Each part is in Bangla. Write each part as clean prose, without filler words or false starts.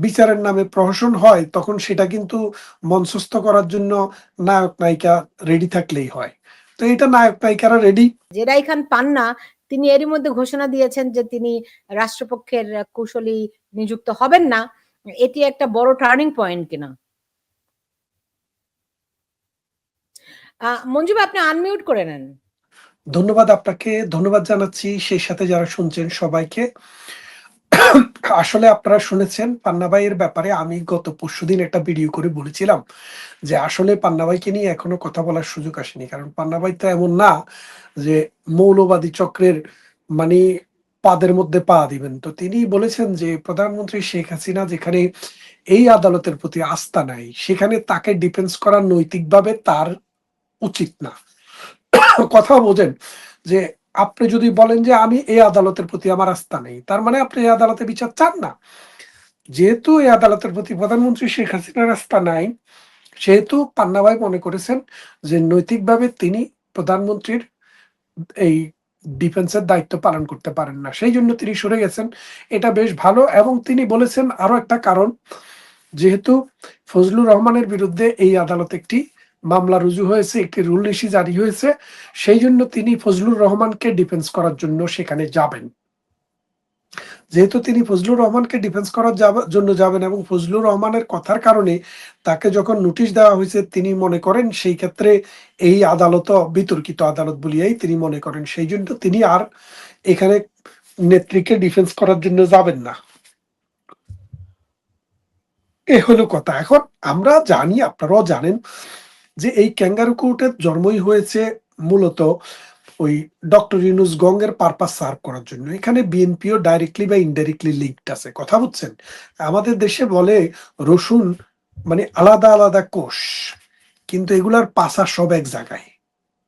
বিচারের নামে প্রহসন হয়, তখন সেটা কিন্তু মঞ্চস্থ করার জন্য নায়ক-নায়িকা রেডি থাকলেই হয়। তো এটা নায়ক-নায়িকারা রেডি। জেরাই খান পান্না তিনি এরই মধ্যে ঘোষণা দিয়েছেন যে তিনি রাষ্ট্রপক্ষের কুশলী নিযুক্ত হবেন না। এটি একটা বড় টার্নিং পয়েন্ট কিনা? মঞ্জু ভাই আপনি আনমিউট করে নেন। ধন্যবাদ আপনাকে, ধন্যবাদ জানাচ্ছি সেই সাথে যারা শুনছেন সবাইকে। আসলে আপনারা শুনেছেন পান্না ভাইয়ের ব্যাপারে আমি গত পরশুদিন একটা ভিডিও করে বলেছিলাম যে আসলে পান্না ভাইকে নিয়ে এখনো কথা বলার সুযোগ আসেনি। কারণ পান্না ভাই তো এমন না যে মৌলবাদী চক্রের মানে পাদের মধ্যে পা দিবেন। তো তিনি বলেছেন যে প্রধানমন্ত্রী শেখ হাসিনা যেখানে এই আদালতের প্রতি আস্থা নাই, সেখানে তাকে ডিফেন্স করা নৈতিকভাবে তার উচিত না। কথা বোঝেন যে আপনি যদি বলেন যে আমি এই আদালতের প্রতি আমার আস্থা নেই, তার মানে আপনি এই আদালতে বিচার চান না। যেহেতু এই আদালতের প্রতি প্রধানমন্ত্রী শেখ হাসিনার আস্থা নাই, সেহেতু পান্না ভাই মনে করেছেন যে নৈতিকভাবে তিনি প্রধানমন্ত্রীর এই ডিফেন্সের দায়িত্ব পালন করতে পারেন না। সেই জন্য তিনি সরে গেছেন। এটা বেশ ভালো এবং তিনি বলেছেন আরো একটা কারণ, যেহেতু ফজলুর রহমানের বিরুদ্ধে এই আদালতে একটি মামলা রুজু হয়েছে, একটি রুল রিসি জারি হয়েছে, সেই জন্য তিনি ফজলুর রহমানকে ডিফেন্স করার জন্য সেখানে যাবেন। যেহেতু তিনি ফজলুর রহমানকে ডিফেন্স করার জন্য যাবেন এবং ফজলুর রহমানের কথার কারণে তাকে যখন নোটিশ দেওয়া হয়েছে, তিনি মনে করেন সেই ক্ষেত্রে এই আদালত বিতর্কিত আদালত বলিয়াই তিনি মনে করেন, সেই জন্য তিনি আর এখানে নেত্রীকে ডিফেন্স করার জন্য যাবেন না। এ হলো কথা। এখন আমরা জানি, আপনারাও জানেন যে এই ক্যাঙ্গারু কোর্টের জন্মই হয়েছে মূলত ওই ডক্টর ইউনুস গঙ্গের পারপাস সার্ভ করার জন্য। এখানে বিএনপিও ডাইরেক্টলি বা ইনডাইরেক্টলি লিঙ্কড আছে। কথা বুঝছেন? আমাদের দেশে বলে রসুন মানে আলাদা আলাদা কোষ, কিন্তু এগুলার পাশা সব এক জায়গায়।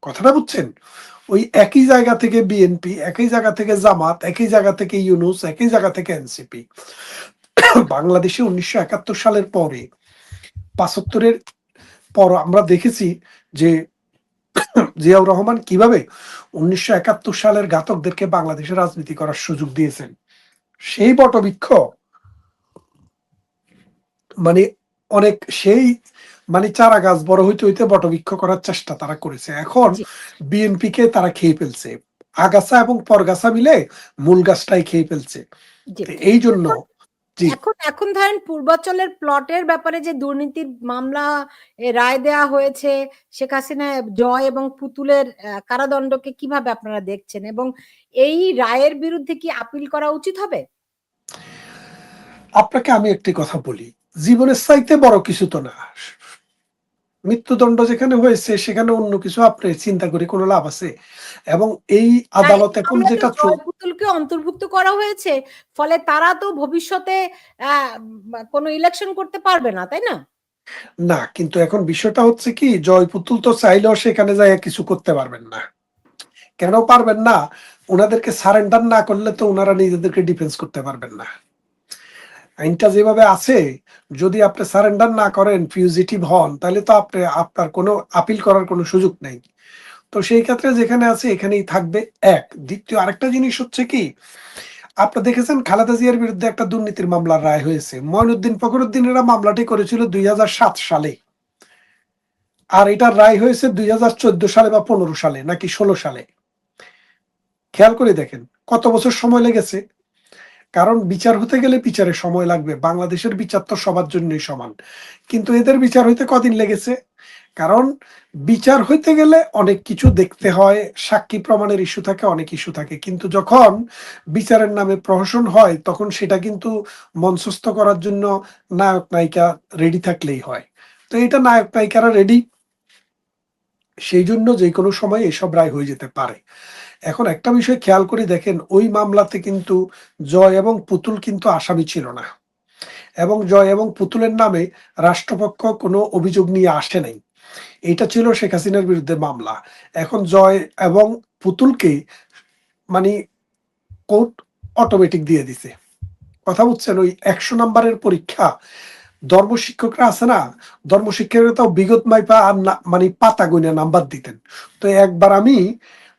কথাটা বুঝছেন? ওই একই জায়গা থেকে বিএনপি, একই জায়গা থেকে জামাত, একই জায়গা থেকে ইউনুস, একই জায়গা থেকে এনসিপি। বাংলাদেশে ১৯৭১ সালের পরে ৭৫-এর পর আমরা দেখেছি যে জিয়াউর রহমান কিভাবে ১৯৭১ সালের ঘাতকদেরকে বাংলাদেশে রাজনীতি করার সুযোগ দিয়েছেন। সেই বটবৃক্ষ মানে অনেক সেই মানে চারা গাছ বড় হইতে হইতে বটবৃক্ষ করার চেষ্টা তারা করেছে। এখন জি বিএনপি কে তারা খেয়ে ফেলছে। আগাছা এবং পরগাছা মিলে মূল গাছটাই খেয়ে ফেলছে। জি তো এই জন্য এখন জি এখন এখন ধরেন পূর্বাঞ্চলের প্লটের ব্যাপারে যে দুর্নীতির মামলা রায় দেয়া হয়েছে, শেখ হাসিনা জয় এবং পুতুলের কারাদণ্ডকে কিভাবে আপনারা দেখছেন এবং এই রায়ের বিরুদ্ধে কি আপিল করা উচিত হবে? আপনাকে আমি একটি কথা বলি, জীবনের চাইতে বড় কিছু তো না। মৃত্যুদণ্ড যেখানে হয়েছে সেখানে অন্য কিছু আপনি চিন্তা করে কোনো লাভ আছে? এবং এই না, আদালত এই এখন মামলাতে যেটা জয় পুতুলকে অন্তর্ভুক্ত করা হয়েছে, ফলে তারা তো ভবিষ্যতে কোনো ইলেকশন করতে পারবে না, তাই না? না, কিন্তু এখন বিষয়টা হচ্ছে কি, জয় পুতুল তো চাইলেও সেখানে যায় কিছু করতে পারবেন না। কেন পারবেন না? উনাদেরকে সারেন্ডার না করলে তো উনারা নিজেদেরকে ডিফেন্স করতে পারবেন না। আইনটা যেভাবে আছে, যদি আপনি সারেন্ডার না করেন, ফিউজিটিভ হন, তাহলে তো আপনার কোনো আপিল করার কোনো সুযোগ নেই। তো সেই ক্ষেত্রে যেখানে আছে এখানেই থাকবে এক। দ্বিতীয় আরেকটা জিনিস হচ্ছে কি, আপনারা দেখেছেন খালেদা জিয়ার বিরুদ্ধে একটা দুর্নীতির মামলার রায় হয়েছে। মঈনুদ্দিন ফখরুদ্দিনেরা মামলাটি করেছিল ২০০৭ সালে। আর এটার রায় হয়েছে ২০১৪ সালে বা ১৫ সালে নাকি ১৬ সালে। খেয়াল করে দেখেন কত বছর সময় লেগেছে। কারণ বিচার হতে গেলে বিচারের সময় লাগবে। বাংলাদেশের বিচার তো সবার জন্যই সমান। কিন্তু এদের বিচার হইতে কদিন লেগেছে? কারণ বিচার হইতে গেলে অনেক কিছু দেখতে হয়, সাক্ষী প্রমাণের ইস্যু থাকে, অনেক ইস্যু থাকে। কিন্তু যখন বিচারের নামে প্রহসন হয়, তখন সেটা কিন্তু মঞ্চস্থ করার জন্য নায়ক-নায়িকা রেডি থাকলেই হয়। তো এটা নায়ক-নায়িকারা রেডি। সেই জন্য যেকোনো সময় এসব রায় হয়ে যেতে পারে। এখন একটা বিষয় খেয়াল করে দেখেন, ওই মামলাতে কিন্তু জয় এবং পুতুল কিন্তু আসামি ছিল না। এবং জয় এবং পুতুলের নামে রাষ্ট্রপক্ষ কোনো অভিযোগ নিয়ে আসে নাই। এটা ছিল শেখ হাসিনার বিরুদ্ধে মামলা। এখন জয় এবং পুতুলকে মানে কোর্ট অটোমেটিক দিয়ে দিছে। কথা বুঝছেন? ওই ১০০ নাম্বারের পরীক্ষা ধর্ম শিক্ষকরা আছে না? ধর্ম শিক্ষকরা তো বিগত মাইপা আর মানে পাতা গুইনা নাম্বার দিতেন। তো একবার আমি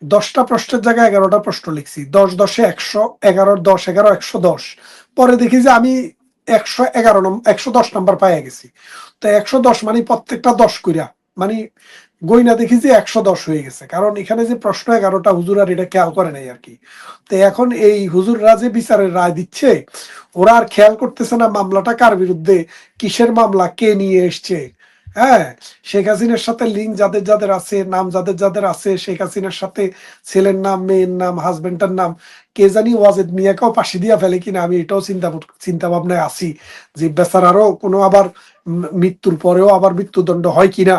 ১০টা প্রশ্নের জায়গায় ১১টা প্রশ্ন লিখছি। ১০ ১০ ১০০, ১১ ১০ ১১ ১১০। পরে দেখি যে আমি 110 নাম্বার পাইয়া গেছি। তো 110 মানে প্রত্যেকটা 10 কইরা, মানে গইনা দেখি যে 110 হয়ে গেছে। কারণ এখানে যে প্রশ্ন 11টা হুজুর আর এটা খেয়াল করে নাই আর কি। তো এখন এই হুজুররা যে বিচারের রায় দিচ্ছে, ওরা আর খেয়াল করতেছে না মামলাটা কার বিরুদ্ধে, কিসের মামলা, কে নিয়ে এসছে। হ্যাঁ, শেখ হাসিনার সাথে লিঙ্ক যাদের যাদের আছে, নাম যাদের যাদের আছে, শেখ হাসিনার সাথে ছেলের নাম, মেয়ের নাম, হাজবেন্ডের নাম, কে জানি ওয়াজেদ মিয়াকেও পাশে দিয়া ফেলে কিনা, আমি এটাও চিন্তা ভাবনায় আছি যে বেচারারও কোনো আবার মৃত্যুর পরেও আবার মৃত্যুদণ্ড হয় কিনা,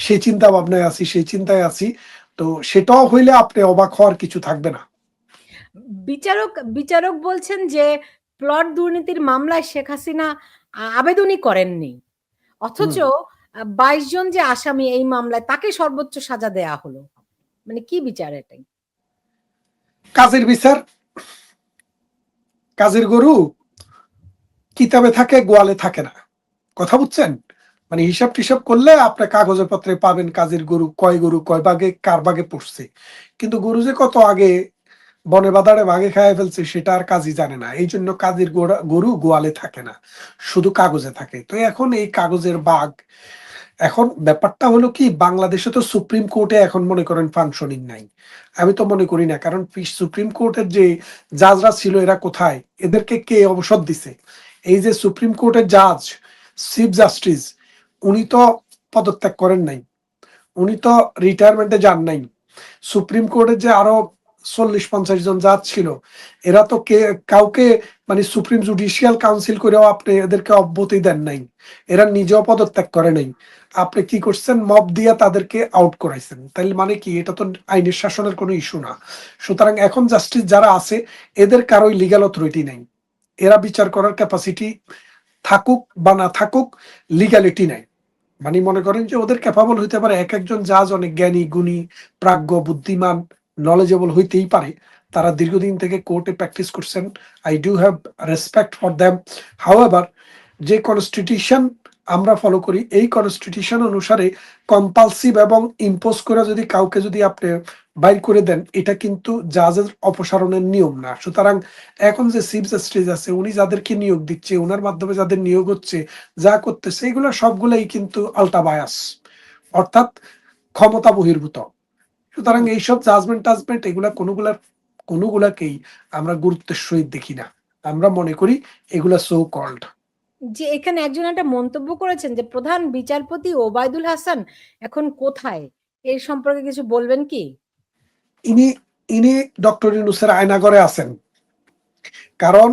সেই চিন্তা ভাবনায় আছি, সেই চিন্তায় আছি। তো সেটাও হইলে আপনি অবাক হওয়ার কিছু থাকবে না। বিচারক বলছেন যে প্লট দুর্নীতির মামলায় শেখ হাসিনা আবেদনই করেননি, অথচ 22 জন যে আসামি এই মামলায় তাকে সর্বোচ্চ সাজা দেয়া হলো। মানে কি বিচার এটাই? কাজের বিচার, কাজের গরু কিতাবে থাকে, গোয়ালে থাকে না, কথা বুঝছেন? মানে হিসাব টিসাব করলে আপনার কাগজে পত্রে পাবেন কাজের গরু কয় ভাগে কার ভাগে পড়ছে, কিন্তু গরু যে কত আগে বনে বাদারে ভাগে খায় ফেলছে সেটা আর কাজই জানে না। এই জন্য কাজের গরু গোয়ালে থাকে না, শুধু কাগজে থাকে। তো এখন এই কাগজের বাঘ, এখন ব্যাপারটা হলো কি, বাংলাদেশে তো সুপ্রিম কোর্টে এখন মনে করেন ফাংশনিং নাই। আমি তো মনে করি না, কারণ সুপ্রিম কোর্টের যে জাজরা ছিল এরা কোথায়, এদেরকে কে অবসর দিছে? এই যে সুপ্রিম কোর্টের জাজ, চিফ জাস্টিস, উনি তো পদত্যাগ করেন নাই, উনি তো রিটায়ারমেন্টে যান নাই। সুপ্রিম কোর্টের যে আরো 40-50 জন জাজ ছিল, এরা তো কাউকে, মানে সুপ্রিম জুডিশিয়াল কাউন্সিল করেও আপনি এদেরকে অব্যাহতি দেন নাই, এরা নিজেও পদত্যাগ করে নাই। আপনি কি করছেন, মব দিয়া তাদেরকে আউট করাইছেন। তাইলে মানে কি, এটা তো আইনের শাসনের কোনো ইস্যু না। সুতরাং এখন জাস্টিস যারা আছে, এদের কারোই লিগ্যাল অথরিটি নাই, এরা বিচার করার ক্যাপাসিটি থাকুক বা না থাকুক, লিগ্যালিটি নাই। মানে মনে করেন যে ওদের ক্যাপাবল হইতে পারে, এক একজন জাজ অনেক জ্ঞানী গুণী, প্রাজ্ঞ, বুদ্ধিমান, নলেজেবল হইতেই পারে, তারা দীর্ঘদিন থেকে কোর্টে প্র্যাকটিস করছেন, I do have respect for them. However, যে কনস্টিটিউশন আমরা ফলো করি, এই কনস্টিটিউশন অনুসারে কম্পালসিভ এবং ইম্পোজ করে যদি কাউকে যদি আপনি বাইর করে দেন, এটা কিন্তু জাজের অপসারণের নিয়ম না। সুতরাং এখন যে চিফ জাস্টিস আছে, উনি যাদেরকে নিয়োগ দিচ্ছে, ওনার মাধ্যমে যাদের নিয়োগ হচ্ছে, যা করতেছে, এগুলো সবগুলাই কিন্তু আলটা বায়াস, অর্থাৎ ক্ষমতা বহির্ভূত। সুতরাং এইসব জাজমেন্ট এগুলা কোনোগুলাকেই আমরা গুরুত্বের সহিত দেখি না, আমরা মনে করি এগুলা সো কল্ড। যে এখানে একজন একটা মন্তব্য করেছেন যে প্রধান বিচারপতি ওবায়দুল হাসান এখন কোথায়, এর সম্পর্কে কিছু বলবেন কি? ইনি ডক্টর ইউনূসের আয়নাঘরে আছেন। কারণ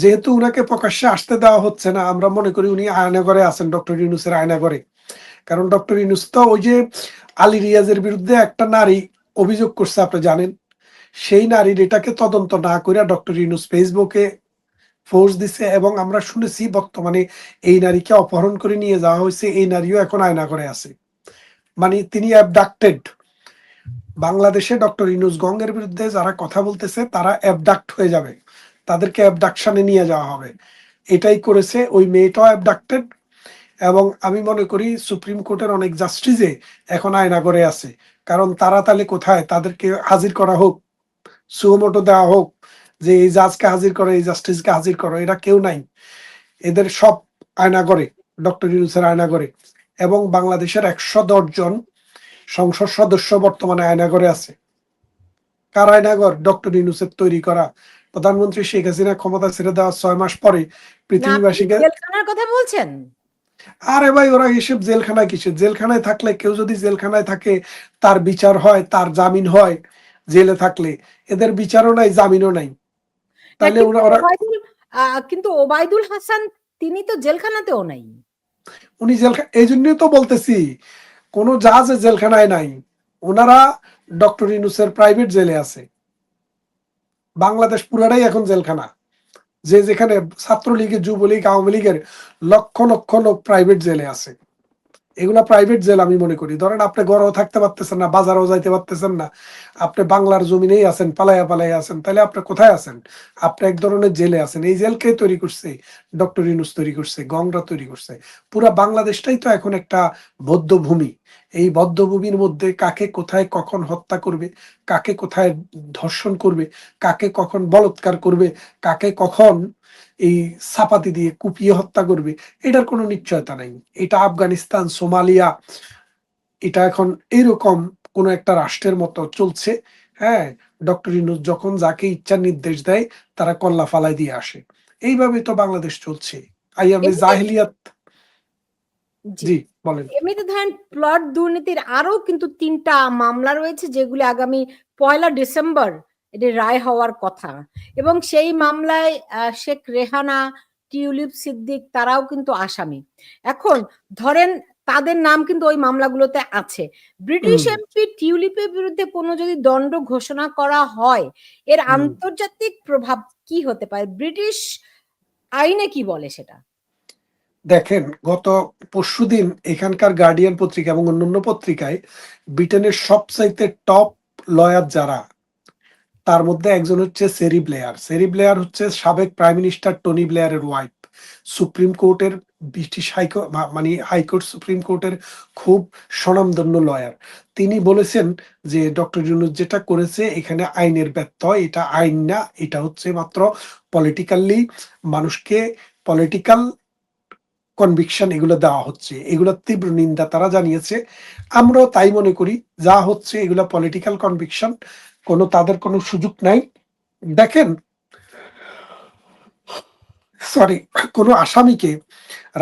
যেহেতু উনাকে প্রকাশ্যে আসতে দেওয়া হচ্ছে না, আমরা মনে করি উনি আয়নাঘরে আছেন, ডক্টর ইউনূসের আয়নাঘরে। কারণ ডক্টর ইউনূস তো ওই যে আলী রিয়াজের বিরুদ্ধে একটা নারী অভিযোগ করছে, আপনি জানেন, সেই নারীর এটাকে তদন্ত না করে ডক্টর ইউনূস ফেসবুকে ফোর্স দিছে, এবং আমরা শুনেছি বর্তমানে এই নারীকে অপহরণ করে নিয়ে যাওয়া হয়েছে, এই নারীও এখন আয়নাঘরে আছে। মানে তিনি অ্যাবডাক্টেড। বাংলাদেশে ডক্টর ইউনূস গঙ্গের বিরুদ্ধে যারা কথা বলতেছে তারা অ্যাবডাক্ট হয়ে যাবে, তাদেরকে অ্যাবডাকশনে নিয়ে যাওয়া হবে। এটাই করেছে, ওই মেয়েটাও অ্যাবডাক্টেড। এবং আমি মনে করি সুপ্রিম কোর্টের অনেক জাস্টিসে এখন আয়নাঘরে আছে, কারণ তারা তাহলে কোথায়, তাদেরকে হাজির করা হোক, সুমোটো দেওয়া হোক যে এই জাজকে হাজির করো, এই জাস্টিসকে হাজির করো, এরা কেউ নাই, এদের সব আয়নাঘরে, ডক্টর ইউনূসের আয়নাঘরে। এবং বাংলাদেশের 110 জন সংসদ সদস্য বর্তমানে আয়নাঘরে আছে। কার আয়নাঘর? ডক্টর ইউনূসের তৈরি করা। প্রধানমন্ত্রী শেখ হাসিনা ক্ষমতা ছেড়ে দেওয়ার 6 মাস পরে পৃথিবীবাসীকে, জেলখানার কথা বলছেন? আরে ভাই ওরা এসব জেলখানায় কিসে, জেলখানায় থাকলে, কেউ যদি জেলখানায় থাকে তার বিচার হয়, তার জামিন হয়। জেলে থাকলে এদের বিচারও নাই, জামিনও নাই। তাহলে ওরা কিন্তু ওবায়দুল হাসান তিনি তো জেলখানাতেও নাই। উনি জেলখানা, এই জন্যই তো বলতেছি কোন জাজ জেলখানায় নাই, ওনারা ডক্টর ইউনূসের প্রাইভেট জেলে আছে। বাংলাদেশ পুরাটাই এখন জেলখানা, যে যেখানে ছাত্রলীগের, যুবলীগ, আওয়ামী লীগের লক্ষ লক্ষ লোক প্রাইভেট জেলে আছে। এগুলা প্রাইভেট জেল আমি মনে করি। ধরেন আপনি ঘরেও থাকতে পারতেছেন না, বাজারেও যাইতে পারতেছেন না, আপনি বাংলার জমিনেই আছেন, পালাইয়া পালাইয়া আছেন, তাহলে আপনি কোথায় আছেন? আপনি এক ধরনের জেলে আছেন। এই জেলকে তৈরি করছে ডক্টর ইউনূস, তৈরি করছে গংরা, তৈরি করছে। পুরা বাংলাদেশটাই তো এখন একটা বদ্ধ ভূমি। এই বধ্যভূমির মধ্যে কাকে কোথায় কখন হত্যা করবে, কাকে কোথায় ধর্ষণ করবে, কাকে কখন বলাৎকার করবে, কাকে কখন এই চাপাতি দিয়ে কুপিয়ে হত্যা করবে, এটার কোনো নিশ্চয়তা নাই। এটা আফগানিস্তান, সোমালিয়া, এটা এখন এরকম কোন একটা রাষ্ট্রের মতো চলছে। হ্যাঁ, ডক্টর ইউনূস যখন যাকে ইচ্ছা নির্দেশ দেয় তারা কল্লা ফালায় দিয়ে আসে। এইভাবে তো বাংলাদেশ চলছে। আইয়ামে এমনিতে জাহিলিয়াত। জি। জি, বলেন। এমনিতে ধরেন প্লট দুর্নীতির আরো কিন্তু ৩ টা মামলা রয়েছে যেগুলি আগামী ১লা ডিসেম্বর এটির রায় হওয়ার কথা। এবং সেই মামলায় শেখ রেহানা, টিউলিপ সিদ্দিক তারাও কিন্তু আসামি। এখন ধরেন তাদের নাম কিন্তু ওই মামলাগুলোতে আছে। ব্রিটিশ হুম, এমপি টিউলিপের বিরুদ্ধে কোনো যদি দণ্ড ঘোষণা করা হয়, এর হুম। আন্তর্জাতিক প্রভাব কি হতে পারে? ব্রিটিশ আইনে কি বলে সেটা? দেখেন, গত পরশুদিন এখানকার গার্ডিয়ান পত্রিকা এবং অন্যান্য পত্রিকায় ব্রিটেনের সবচাইতে টপ লয়ার যারা, তার মধ্যে একজন হচ্ছে সেরি ব্লেয়ার। সেরি ব্লেয়ার হচ্ছে সাবেক প্রাইম মিনিস্টার টনি ব্লেয়ারের ওয়াইফ। সুপ্রিম কোর্টের, ব্রিটিশ মানে হাইকোর্ট, সুপ্রিম কোর্টের খুব স্বনামধন্য লয়ার। তিনি বলেছেন যে ডক্টর ইউনূস যেটা করেছে এখানে আইনের ব্যত্যয়, এটা আইন না, এটা হচ্ছে মাত্র পলিটিক্যালি মানুষকে পলিটিক্যাল কনভিকশন এগুলো দেওয়া হচ্ছে। এগুলোর তীব্র নিন্দা তারা জানিয়েছে। আমরাও তাই মনে করি, যা হচ্ছে এগুলো পলিটিক্যাল কনভিকশন, তাদের কোনো সুযোগ নাই। দেখেন, সরি, কোনো আসামিকে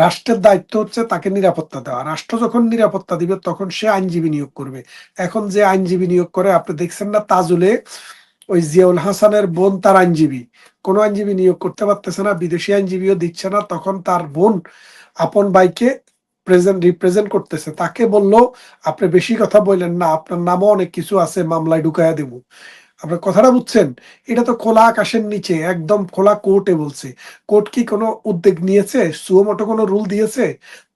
রাষ্ট্রের দায়িত্ব হচ্ছে তাকে নিরাপত্তা দেওয়া। রাষ্ট্র যখন নিরাপত্তা দিবে তখন সে আইনজীবী নিয়োগ করবে। এখন যে আইনজীবী নিয়োগ করে, আপনি দেখছেন না তাজুলে ওই জিয়াউল হাসানের বোন তার আইনজীবী, কোনো আইনজীবী নিয়োগ করতে পারতেছে না, বিদেশি আইনজীবীও দিচ্ছে না। তখন তার বোন আপন ভাইকে রিপ্রেজেন্ট করতেছে, তাকে বললো আপনি বেশি কথা বললেন না, আপনার নামও অনেক কিছু আছে, মামলায় ঢুকাইয়া দেবো। আপনার কথাটা বুঝছেন? এটা তো খোলা আকাশের নিচে, একদম খোলা কোর্টে বলছে। কোর্ট কি কোনো উদ্যোগ নিয়েছে? সুমোটো কোনো রুল দিয়েছে?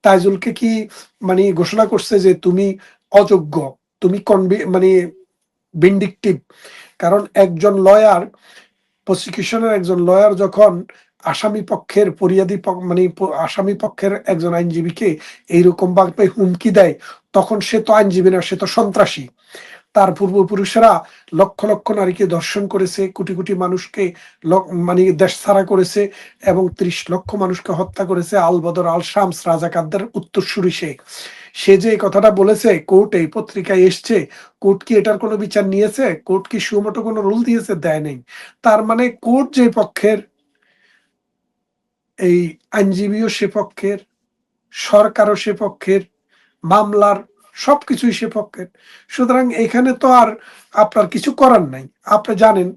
তাইজুলকে কি মানে ঘোষণা করছে যে তুমি অযোগ্য, তুমি মানে ভিন্ডিকটিভ? কারণ একজন লয়ার, প্রসিকিউশনের একজন লয়ার যখন আসামি পক্ষের মানে আসামি পক্ষের একজন আইনজীবীকে এইরকম ভাবে হুমকি দেয়, তখন সে তো আইনজীবী না, সে তো সন্ত্রাসী। তার পূর্বপুরুষেরা লক্ষ লক্ষ নারীকে ধর্ষণ করেছে, কোটি কোটি মানুষকে মানে দেশ ছাড়া করেছে, এবং ৩০ লক্ষ মানুষকে হত্যা করেছে। আল বদর আল শামস রাজাকারদের উত্তরসূরি সে। সে যে এই কথাটা বলেছে, কোর্টে পত্রিকায় এসছে, কোর্ট কি এটার কোনো বিচার নিয়েছে? কোর্ট কি সুমোটো কোনো রুল দিয়েছে? দেয় নাই। তার মানে কোর্ট যে পক্ষের, এই আইনজীবীও সে পক্ষের, সরকারও সে পক্ষের, মামলার সবকিছুই সে পক্ষের। সুতরাং এখানে তো আর আপনার কিছু করার নাই। আপনি জানেন